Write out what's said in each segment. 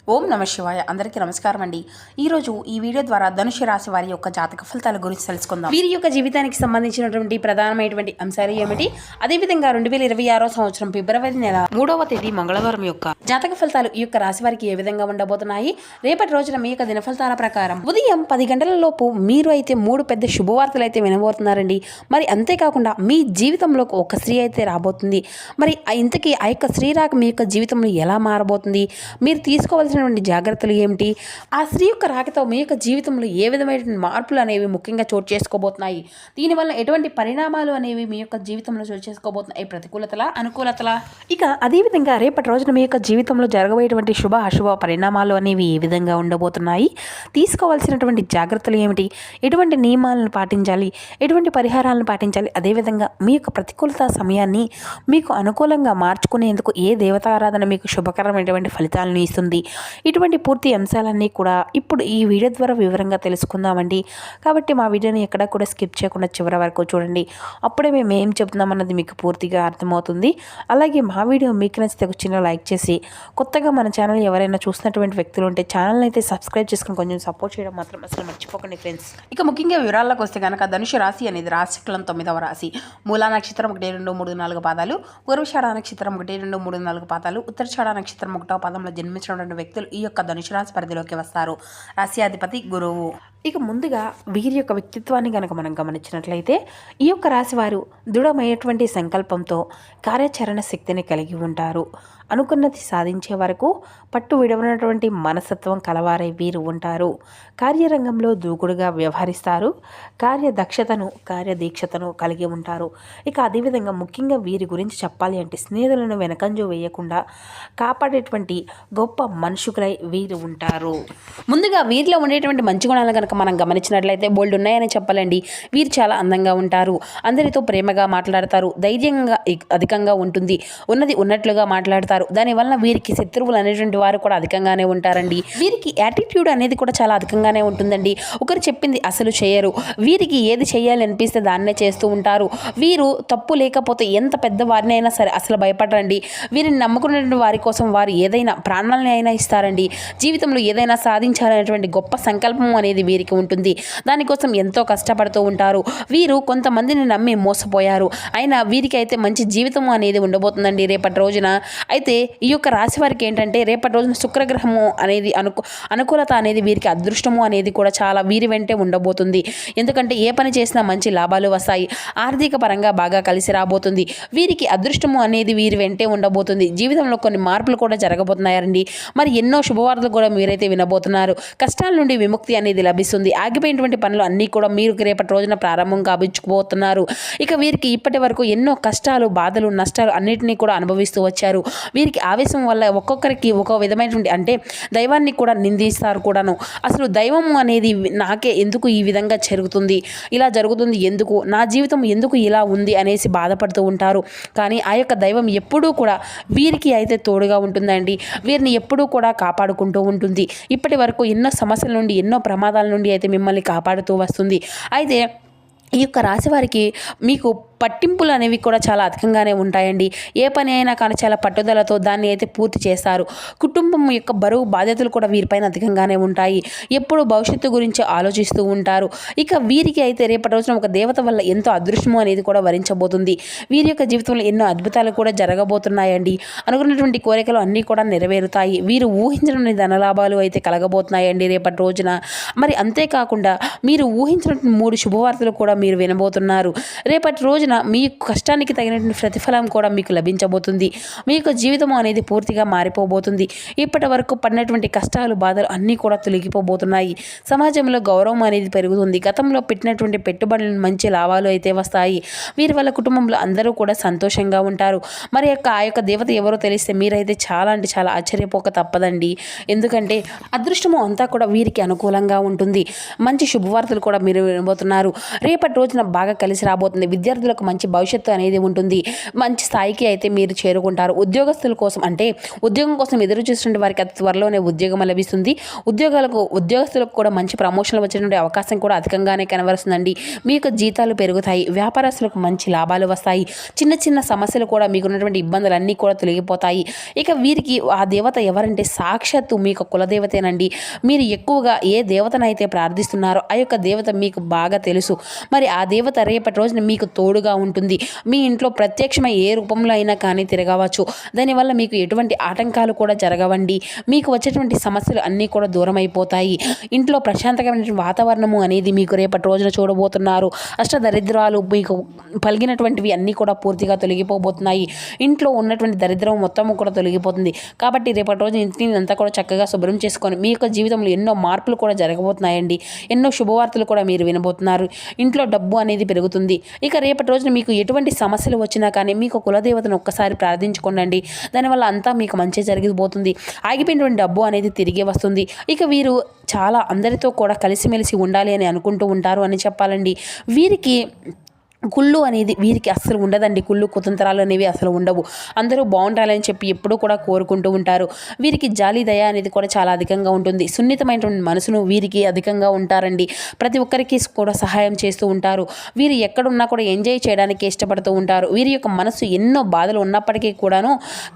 ఓం నమ శివాయ. అందరికీ నమస్కారం అండి. ఈరోజు ఈ వీడియో ద్వారా ధనుసు రాశి వారి యొక్క జాతక ఫలితాల గురించి తెలుసుకుందాం. వీరి యొక్క జీవితానికి సంబంధించినటువంటి ప్రధానమైనటువంటి అంశాలు ఏమిటి, అదేవిధంగా 2026 సంవత్సరం ఫిబ్రవరి నెల 3వ తేదీ మంగళవారం యొక్క జాతక ఫలితాలు ఈ యొక్క రాశి వారికి ఏ విధంగా ఉండబోతున్నాయి, రేపటి రోజున మీ యొక్క దినఫలితాల ప్రకారం ఉదయం 10 గంటల లోపు మీరు అయితే 3 పెద్ద శుభవార్తలు అయితే వినబోతున్నారండి. మరి అంతేకాకుండా మీ జీవితంలో ఒక స్త్రీ అయితే రాబోతుంది. మరి ఇంతకీ ఆ యొక్క స్త్రీ రాక మీ యొక్క జీవితంలో ఎలా మారబోతుంది, మీరు తీసుకోవాల్సిన జాగ్రత్తలు ఏమిటి, ఆ స్త్రీ యొక్క రాకతో మీ యొక్క జీవితంలో ఏ విధమైన మార్పులు అనేవి ముఖ్యంగా చోటు చేసుకోబోతున్నాయి, దీనివల్ల ఎటువంటి పరిణామాలు అనేవి మీ యొక్క జీవితంలో చోటు చేసుకోబోతున్నాయి, ప్రతికూలతల అనుకూలతల, ఇక అదేవిధంగా రేపటి రోజున మీ యొక్క జీవితంలో జరగబోయేటువంటి శుభ అశుభ పరిణామాలు అనేవి ఏ విధంగా ఉండబోతున్నాయి, తీసుకోవాల్సినటువంటి జాగ్రత్తలు ఏమిటి, ఎటువంటి నియమాలను పాటించాలి, ఎటువంటి పరిహారాలను పాటించాలి, అదేవిధంగా మీ యొక్క ప్రతికూలత సమయాన్ని మీకు అనుకూలంగా మార్చుకునేందుకు ఏ దేవతారాధన మీకు శుభకరమైనటువంటి ఫలితాలను ఇస్తుంది, ఇటువంటి పూర్తి అంశాలన్నీ కూడా ఇప్పుడు ఈ వీడియో ద్వారా వివరంగా తెలుసుకుందామండి. కాబట్టి మా వీడియోని ఎక్కడా కూడా స్కిప్ చేయకుండా చివరి వరకు చూడండి. అప్పుడే మేము ఏం చెప్తున్నామన్నది మీకు పూర్తిగా అర్థమవుతుంది. అలాగే మా వీడియో మీకు నచ్చితే ఒక చిన్న లైక్ చేసి, కొత్తగా మన ఛానల్ ఎవరైనా చూసినటువంటి వ్యక్తులు ఉంటే ఛానల్ని అయితే సబ్స్క్రైబ్ చేసుకుని కొంచెం సపోర్ట్ చేయడం మాత్రం అసలు మర్చిపోకండి ఫ్రెండ్స్. ఇక ముఖ్యంగా వివరాల్లోకి వస్తే కనుక ధనుసు రాశి అనేది రాశికలం 9వ రాశి. మూలా నక్షత్రం 1, 2, 3, 4 పాదాలు, పూర్వషాఢ నక్షత్రం 1, 2, 3, 4 పాదాలు, ఉత్తరాషాఢ నక్షత్రం 1వ పాదంలో జన్మించినటువంటి వ్యక్తులు ఈ యొక్క ధనుసు రాశి పరిధిలోకి వస్తారు. రాశ్యాధిపతి గురువు. ఇక ముందుగా వీరి యొక్క వ్యక్తిత్వాన్ని కనుక మనం గమనించినట్లయితే ఈ యొక్క రాశి వారు దృఢమైనటువంటి సంకల్పంతో కార్యాచరణ శక్తిని కలిగి ఉంటారు. అనుకున్నది సాధించే వరకు పట్టు విడవనటువంటి మనస్తత్వం కలవారై వీరు ఉంటారు. కార్యరంగంలో దూకుడుగా వ్యవహరిస్తారు. కార్యదక్షతను కార్యదీక్షతను కలిగి ఉంటారు. ఇక అదేవిధంగా ముఖ్యంగా వీరి గురించి చెప్పాలి అంటే స్నేహితులను వెనకంజు వేయకుండా కాపాడేటువంటి గొప్ప మనుషులై వీరు ఉంటారు. ముందుగా వీరిలో ఉండేటువంటి మంచి గుణాలు కనుక మనం గమనించినట్లయితే బోల్డ్ ఉన్నాయని చెప్పాలండి. వీరు చాలా అందంగా ఉంటారు, అందరితో ప్రేమగా మాట్లాడతారు, ధైర్యంగా అధికంగా ఉంటుంది, ఉన్నది ఉన్నట్లుగా మాట్లాడతారు. దానివల్ల వీరికి శత్రువులు అనేటువంటి వారు కూడా అధికంగానే ఉంటారండి. వీరికి యాటిట్యూడ్ అనేది కూడా చాలా అధికంగానే ఉంటుందండి. ఒకరు చెప్పింది అసలు చేయరు. వీరికి ఏది చేయాలి అనిపిస్తే దాన్నే చేస్తూ ఉంటారు. వీరు తప్పు లేకపోతే ఎంత పెద్ద వారిని అయినా సరే అసలు భయపడరండి. వీరిని నమ్ముకున్నటువంటి వారి కోసం వారు ఏదైనా ప్రాణాలని అయినా ఇస్తారండి. జీవితంలో ఏదైనా సాధించాలనేటువంటి గొప్ప సంకల్పం అనేది వీరికి ఉంటుంది. దానికోసం ఎంతో కష్టపడుతూ ఉంటారు. వీరు కొంతమందిని నమ్మి మోసపోయారు. అయినా వీరికి అయితే మంచి జీవితం అనేది ఉండబోతుందండి రేపటి రోజున. అయితే ఈ యొక్క రాశి వారికి ఏంటంటే రేపటి రోజున శుక్రగ్రహము అనేది అనుకూలత అనేది వీరికి అదృష్టము అనేది కూడా చాలా వీరి వెంటే ఉండబోతుంది. ఎందుకంటే ఏ పని చేసినా మంచి లాభాలు వస్తాయి, ఆర్థిక పరంగా బాగా కలిసి రాబోతుంది. వీరికి అదృష్టము అనేది వీరి వెంటే ఉండబోతుంది. జీవితంలో కొన్ని మార్పులు కూడా జరగబోతున్నాయండి. మరి ఎన్నో శుభవార్తలు కూడా మీరైతే వినబోతున్నారు. కష్టాల నుండి విముక్తి అనేది లభిస్తుంది. ఆగిపోయినటువంటి పనులు అన్నీ కూడా మీరు రేపటి రోజున ప్రారంభం కాబోతున్నారు. ఇక వీరికి ఇప్పటి వరకు ఎన్నో కష్టాలు, బాధలు, నష్టాలు అన్నిటినీ కూడా అనుభవిస్తూ వచ్చారు. వీరికి ఆవేశం వల్ల ఒక్కొక్కరికి ఒక విధమైనటువంటి అంటే దైవాన్ని కూడా నిందిస్తారు కూడాను. అసలు దైవం అనేది నాకే ఎందుకు ఈ విధంగా జరుగుతుంది, ఇలా జరుగుతుంది ఎందుకు, నా జీవితం ఎందుకు ఇలా ఉంది అనేసి బాధపడుతూ ఉంటారు. కానీ ఆ యొక్క దైవం ఎప్పుడూ కూడా వీరికి అయితే తోడుగా ఉంటుందండి. వీరిని ఎప్పుడూ కూడా కాపాడుకుంటూ ఉంటుంది. ఇప్పటి వరకు ఎన్నో సమస్యల నుండి, ఎన్నో ప్రమాదాల నుండి అయితే మిమ్మల్ని కాపాడుతూ వస్తుంది. అయితే ఈ యొక్క రాశి వారికి మీకు పట్టింపులు అనేవి కూడా చాలా అధికంగానే ఉంటాయండి. ఏ పని అయినా కానీ చాలా పట్టుదలతో దాన్ని అయితే పూర్తి చేస్తారు. కుటుంబం యొక్క బరువు బాధ్యతలు కూడా వీరిపైన అధికంగానే ఉంటాయి. ఎప్పుడు భవిష్యత్తు గురించి ఆలోచిస్తూ ఉంటారు. ఇక వీరికి అయితే రేపటి రోజున ఒక దేవత వల్ల ఎంతో అదృష్టము అనేది కూడా వరించబోతుంది. వీరి యొక్క జీవితంలో ఎన్నో అద్భుతాలు కూడా జరగబోతున్నాయండి. అనుకున్నటువంటి కోరికలు అన్నీ కూడా నెరవేరుతాయి. వీరు ఊహించిన ధనలాభాలు అయితే కలగబోతున్నాయండి రేపటి రోజున. మరి అంతేకాకుండా మీరు ఊహించినటువంటి 3 శుభవార్తలు కూడా మీరు వినబోతున్నారు. రేపటి రోజున మీ కష్టానికి తగినటువంటి ప్రతిఫలం కూడా మీకు లభించబోతుంది. మీ యొక్క జీవితం అనేది పూర్తిగా మారిపోబోతుంది. ఇప్పటి వరకు పడినటువంటి కష్టాలు, బాధలు అన్నీ కూడా తొలగిపోబోతున్నాయి. సమాజంలో గౌరవం అనేది పెరుగుతుంది. గతంలో పెట్టినటువంటి పెట్టుబడులు మంచి లాభాలు అయితే వస్తాయి. వీరి వల్ల కుటుంబంలో అందరూ కూడా సంతోషంగా ఉంటారు. మరి ఆ యొక్క దేవత ఎవరో తెలిస్తే మీరైతే చాలా అంటే చాలా ఆశ్చర్యపోక తప్పదండి. ఎందుకంటే అదృష్టము అంతా కూడా వీరికి అనుకూలంగా ఉంటుంది. మంచి శుభవార్తలు కూడా మీరు వినబోతున్నారు. రేపటి రోజున బాగా కలిసి రాబోతుంది. విద్యార్థులకు పిల్లలకు మంచి భవిష్యత్తు అనేది ఉంటుంది. మంచి స్థాయికి అయితే మీరు చేరుకుంటారు. ఉద్యోగస్తుల కోసం అంటే ఉద్యోగం కోసం ఎదురు చూస్తున్న వారికి అతి త్వరలోనే ఉద్యోగం లభిస్తుంది. ఉద్యోగస్తులకు కూడా మంచి ప్రమోషన్లు వచ్చేటువంటి అవకాశం కూడా అధికంగానే కనబరుస్తుందండి. మీ యొక్క జీతాలు పెరుగుతాయి. వ్యాపారస్తులకు మంచి లాభాలు వస్తాయి. చిన్న చిన్న సమస్యలు కూడా మీకున్నటువంటి ఇబ్బందులన్నీ కూడా తొలగిపోతాయి. ఇక వీరికి ఆ దేవత ఎవరంటే సాక్షాత్తు మీ యొక్క కులదేవతేనండి. మీరు ఎక్కువగా ఏ దేవతనైతే ప్రార్థిస్తున్నారో ఆ యొక్క దేవత మీకు బాగా తెలుసు. మరి ఆ దేవత రేపటి రోజున మీకు తోడుగా ఉంటుంది. మీ ఇంట్లో ప్రత్యక్షమై ఏ రూపంలో అయినా కానీ తిరగవచ్చు. దానివల్ల మీకు ఎటువంటి ఆటంకాలు కూడా జరగవండి. మీకు వచ్చేటువంటి సమస్యలు అన్నీ కూడా దూరం అయిపోతాయి. ఇంట్లో ప్రశాంతమైన వాతావరణము అనేది మీకు రేపటి రోజున చూడబోతున్నారు. అష్టదరిద్రాలు మీకు పలిగినటువంటివి అన్నీ కూడా పూర్తిగా తొలగిపోబోతున్నాయి. ఇంట్లో ఉన్నటువంటి దరిద్రం మొత్తం కూడా తొలగిపోతుంది. కాబట్టి రేపటి రోజు ఇంటిని అంతా కూడా చక్కగా శుభ్రం చేసుకొని మీ యొక్క జీవితంలో ఎన్నో మార్పులు కూడా జరగబోతున్నాయండి. ఎన్నో శుభవార్తలు కూడా మీరు వినబోతున్నారు. ఇంట్లో డబ్బు అనేది పెరుగుతుంది. ఇక రేపటి రోజున మీకు ఎటువంటి సమస్యలు వచ్చినా కానీ మీకు కులదేవతను ఒక్కసారి ప్రార్థించుకోండి. దానివల్ల అంతా మీకు మంచి జరిగిపోతుంది. ఆగిపోయినటువంటి డబ్బు అనేది తిరిగి వస్తుంది. ఇక వీరు చాలా అందరితో కూడా కలిసిమెలిసి ఉండాలి అని అనుకుంటూ ఉంటారు అని చెప్పాలండి. వీరికి కుళ్ళు అనేది వీరికి అస్సలు ఉండదండి. కుళ్ళు కుతంత్రాలు అనేవి అసలు ఉండవు. అందరూ బాగుండాలని చెప్పి ఎప్పుడూ కూడా కోరుకుంటూ ఉంటారు. వీరికి జాలి దయ అనేది కూడా చాలా అధికంగా ఉంటుంది. సున్నితమైనటువంటి మనసును వీరికి అధికంగా ఉంటారండి. ప్రతి ఒక్కరికి కూడా సహాయం చేస్తూ ఉంటారు. వీరు ఎక్కడున్నా కూడా ఎంజాయ్ చేయడానికి ఇష్టపడుతూ ఉంటారు. వీరి యొక్క మనసు ఎన్నో బాధలు ఉన్నప్పటికీ కూడాను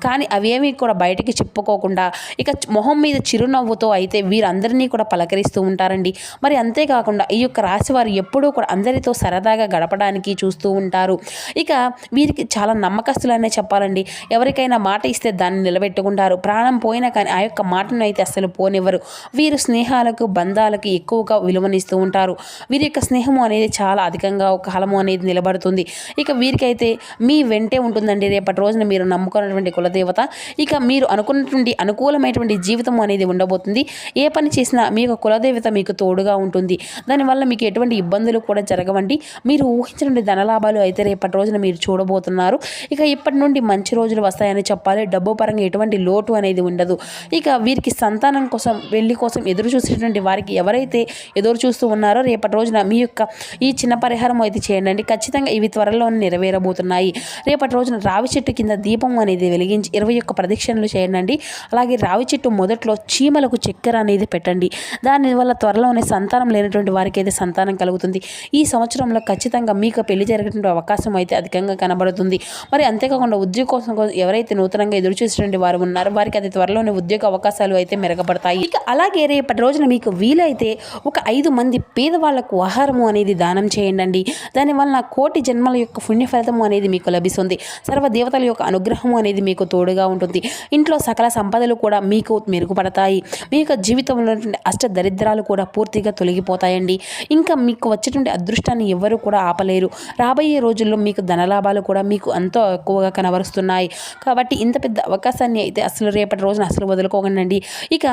కానీ అవేమీ కూడా బయటికి చెప్పుకోకుండా ఇక మొహం మీద చిరునవ్వుతో అయితే వీరందరినీ కూడా పలకరిస్తూ ఉంటారండి. మరి అంతేకాకుండా ఈ యొక్క రాశి వారు ఎప్పుడూ కూడా అందరితో సరదాగా గడపడానికి చూస్తూ ఉంటారు. ఇక వీరికి చాలా నమ్మకస్తులనే చెప్పాలండి. ఎవరికైనా మాట ఇస్తే దాన్ని నిలబెట్టుకుంటారు. ప్రాణం పోయినా కానీ ఆ యొక్క మాటను అయితే అసలు పోనివ్వరు. వీరు స్నేహాలకు బంధాలకు ఎక్కువగా విలువనిస్తూ ఉంటారు. వీరి యొక్క స్నేహము అనేది చాలా అధికంగా ఒక కాలము అనేది నిలబడుతుంది. ఇక వీరికైతే మీ వెంటే ఉంటుందండి రేపటి రోజున మీరు నమ్ముకున్నటువంటి కులదేవత. ఇక మీరు అనుకున్నటువంటి అనుకూలమైనటువంటి జీవితం అనేది ఉండబోతుంది. ఏ పని చేసినా మీ యొక్క కులదేవత మీకు తోడుగా ఉంటుంది. దానివల్ల మీకు ఎటువంటి ఇబ్బందులు కూడా జరగవండి. మీరు ఊహించినటువంటి ధనలాభాలు అయితే రేపటి రోజున మీరు చూడబోతున్నారు. ఇక ఇప్పటి నుండి మంచి రోజులు వస్తాయని చెప్పాలి. డబ్బు పరంగా ఎటువంటి లోటు అనేది ఉండదు. ఇక వీరికి సంతానం కోసం పెళ్లి కోసం ఎదురు చూసేటువంటి వారికి ఎవరైతే ఎదురు చూస్తూ ఉన్నారో రేపటి రోజున మీ యొక్క ఈ చిన్న పరిహారం అయితే చేయండి. ఖచ్చితంగా ఇవి త్వరలో నెరవేరబోతున్నాయి. రేపటి రోజున రావి చెట్టు కింద దీపం అనేది వెలిగించి 21 ప్రదక్షిణలు చేయండి. అలాగే రావి చెట్టు మొదట్లో చీమలకు చక్కెర అనేది పెట్టండి. దానివల్ల త్వరలోనే సంతానం లేనటువంటి వారికి అయితే సంతానం కలుగుతుంది. ఈ సంవత్సరంలో ఖచ్చితంగా మీకు పెళ్లి జరిగేటువంటి అవకాశం అయితే అధికంగా కనబడుతుంది. మరి అంతేకాకుండా ఉద్యోగం కోసం ఎవరైతే నూతనంగా ఎదురు చూసేటువంటి వారు ఉన్నారో వారికి అది త్వరలోనే ఉద్యోగ అవకాశాలు అయితే మెరుగుపడతాయి. ఇక అలాగే రేపటి రోజున మీకు వీలైతే ఒక 5 మంది పేదవాళ్లకు ఆహారము అనేది దానం చేయండి. దానివల్ల కోటి జన్మల యొక్క పుణ్య ఫలితము అనేది మీకు లభిస్తుంది. సర్వ దేవతల యొక్క అనుగ్రహము అనేది మీకు తోడుగా ఉంటుంది. ఇంట్లో సకల సంపదలు కూడా మీకు మెరుగుపడతాయి. మీ యొక్క జీవితంలో అష్ట దరిద్రాలు కూడా పూర్తిగా తొలగిపోతాయండి. ఇంకా మీకు వచ్చేటువంటి అదృష్టాన్ని ఎవరు కూడా ఆపలేరు. రాబోయే రోజుల్లో మీకు ధనలాభాలు కూడా మీకు ఎంతో ఎక్కువగా కనబరుస్తున్నాయి. కాబట్టి ఇంత పెద్ద అవకాశాన్ని అయితే అసలు రేపటి రోజున అసలు వదులుకోకండి. ఇక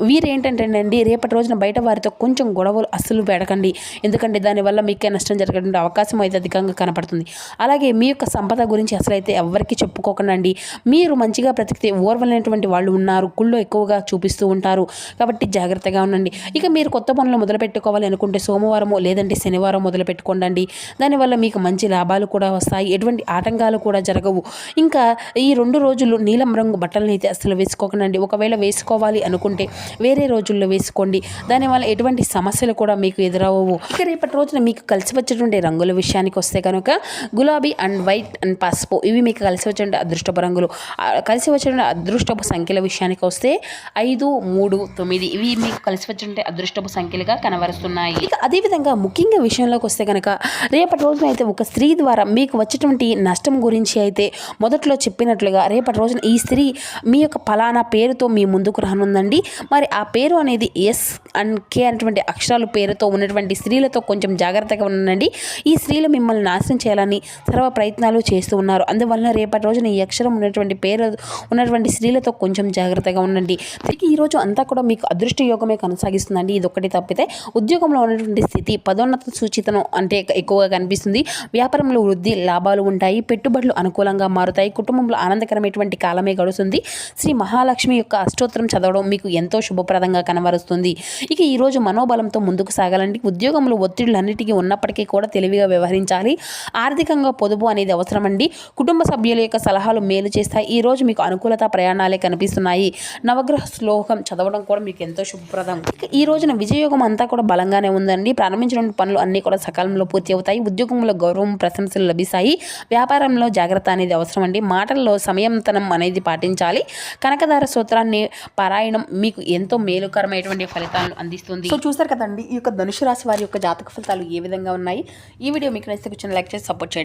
వీరేంటంటేనండి రేపటి రోజున బయట వారితో కొంచెం గొడవలు అస్సలు పెడకండి. ఎందుకంటే దానివల్ల మీకే నష్టం జరిగేటువంటి అవకాశం అయితే అధికంగా కనపడుతుంది. అలాగే మీ యొక్క సంపద గురించి అసలు అయితే ఎవరికి చెప్పుకోకండి. మీరు మంచిగా బ్రతికితే ఓర్వలేనటువంటి వాళ్ళు ఉన్నారు. కుళ్ళు ఎక్కువగా చూపిస్తూ ఉంటారు. కాబట్టి జాగ్రత్తగా ఉండండి. ఇక మీరు కొత్త పనులు మొదలు పెట్టుకోవాలి అనుకుంటే సోమవారమో లేదంటే శనివారం మొదలు పెట్టుకోండి. దానివల్ల మీకు మంచి లాభాలు కూడా వస్తాయి. ఎటువంటి ఆటంకాలు కూడా జరగవు. ఇంకా ఈ 2 రోజులు నీలం రంగు బట్టలను అయితే అసలు వేసుకోకండి. ఒకవేళ వేసుకోవాలి అనుకుంటే వేరే రోజుల్లో వేసుకోండి. దానివల్ల ఎటువంటి సమస్యలు కూడా మీకు ఎదురవ్వవు. ఇక రేపటి రోజున మీకు కలిసి వచ్చేటువంటి రంగుల విషయానికి వస్తే కనుక గులాబీ అండ్ వైట్ అండ్ పసుపు ఇవి మీకు కలిసి వచ్చే అదృష్టపు రంగులు. కలిసి వచ్చే అదృష్టపు సంఖ్యల విషయానికి వస్తే 5, 3, 9 ఇవి మీకు కలిసి వచ్చే అదృష్టపు సంఖ్యలుగా కనబరుస్తున్నాయి. ఇక అదేవిధంగా ముఖ్యంగా విషయంలోకి వస్తే కనుక రేపటి రోజున అయితే ఒక స్త్రీ ద్వారా మీకు వచ్చేటువంటి నష్టం గురించి అయితే మొదట్లో చెప్పినట్లుగా రేపటి రోజున ఈ స్త్రీ మీ యొక్క ఫలానా పేరుతో మీ ముందుకు రానుందండి. మరి ఆ పేరు అనేది ఎస్ అండ్ కే అనేటువంటి అక్షరాలు పేరుతో ఉన్నటువంటి స్త్రీలతో కొంచెం జాగ్రత్తగా ఉండండి. ఈ స్త్రీలు మిమ్మల్ని నాశనం చేయాలని సర్వ ప్రయత్నాలు చేస్తూ ఉన్నారు. అందువలన రేపటి రోజున ఈ అక్షరం ఉన్నటువంటి పేరు ఉన్నటువంటి స్త్రీలతో కొంచెం జాగ్రత్తగా ఉండండి. తిరిగి ఈరోజు అంతా కూడా మీకు అదృష్ట యోగమే కొనసాగిస్తుందండి. ఇది ఒక్కటి తప్పితే ఉద్యోగంలో ఉన్నటువంటి స్థితి పదోన్నత సూచితను అంటే ఎక్కువగా కనిపిస్తుంది. వ్యాపారంలో వృద్ధి లాభాలు ఉంటాయి, పెట్టుబడులు అనుకూలంగా మారుతాయి, కుటుంబంలో ఆనందకరమైనటువంటి కాలమే గడుస్తుంది. శ్రీ మహాలక్ష్మి యొక్క అష్టోత్తరం చదవడం మీకు ఎంతో శుభప్రదంగా కనబరుస్తుంది. ఇక ఈరోజు మనోబలంతో ముందుకు సాగాలండి. ఉద్యోగంలో ఒత్తిడులన్నిటికీ ఉన్నప్పటికీ కూడా తెలివిగా వ్యవహరించాలి. ఆర్థికంగా పొదుపు అనేది అవసరమండి. కుటుంబ సభ్యుల యొక్క సలహాలు మేలు చేస్తాయి. ఈ రోజు మీకు అనుకూలత ప్రయాణాలే కనిపిస్తున్నాయి. నవగ్రహ శ్లోకం చదవడం కూడా మీకు ఎంతో శుభప్రదం. ఇక ఈ రోజున విజయయోగం అంతా కూడా బలంగానే ఉందండి. ప్రారంభించిన పనులు అన్నీ కూడా సకాలంలో పూర్తి అవుతాయి. ఉద్యోగంలో గౌరవం ప్రశంసలు లభిస్తాయి. వ్యాపారంలో జాగ్రత్త అనేది అవసరమండి. మాటల్లో సంయమనం అనేది పాటించాలి. కనకదార సూత్రాన్ని పారాయణం మీకు ఎంతో మేలుకరమైనటువంటి ఫలితాలను అందిస్తుంది. సో చూసారు కదండి, ఈ యొక్క ధనుసు రాశి వారి యొక్క జాతక ఫలితాలు ఏ విధంగా ఉన్నాయి. ఈ వీడియో మీకు నచ్చితే లైక్ చేసి సపోర్ట్ చేయండి.